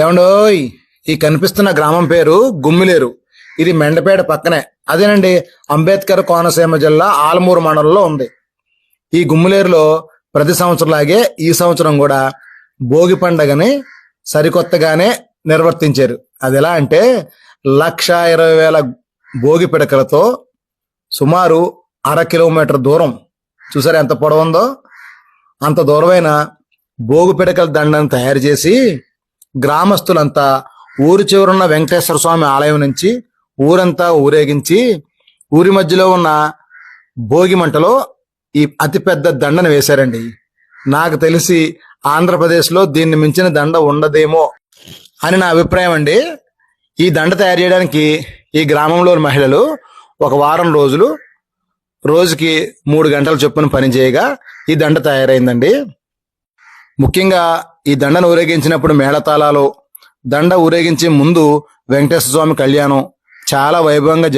ఏమండోయ్, ఈ కనిపిస్తున్న గ్రామం పేరు గుమ్మిలేరు. ఇది మెండపేట పక్కనే. అదేనండి, అంబేద్కర్ కోనసీమ జిల్లా ఆలమూరు మండలంలో ఉంది. ఈ గుమ్మిలేరులో ప్రతి సంవత్సరంలాగే ఈ సంవత్సరం కూడా భోగి పండగని సరికొత్తగానే నిర్వర్తించారు. అది ఎలా అంటే 1,20,000 భోగి పిడకలతో సుమారు 1/2 కిలోమీటర్ దూరం, చూసారా ఎంత పొడవుందో, అంత దూరమైన భోగి పిడకల దండను తయారు చేసి గ్రామస్తులంతా ఊరి చివరున్న వెంకటేశ్వర స్వామి ఆలయం నుంచి ఊరంతా ఊరేగించి ఊరి మధ్యలో ఉన్న భోగి మంటలో ఈ అతిపెద్ద దండను వేశారండి. నాకు తెలిసి ఆంధ్రప్రదేశ్లో దీన్ని మించిన దండ ఉండదేమో అని నా అభిప్రాయం అండి. ఈ దండ తయారు చేయడానికి ఈ గ్రామంలోని మహిళలు ఒక వారం రోజులు రోజుకి 3 గంటల చొప్పున పనిచేయగా ఈ దండ తయారైందండి. ముఖ్యంగా ఈ దండను ఊరేగించినప్పుడు మేళతాళాలు, దండ ఊరేగించే ముందు వెంకటేశ్వర స్వామి కళ్యాణం చాలా వైభవంగా జరిగింది.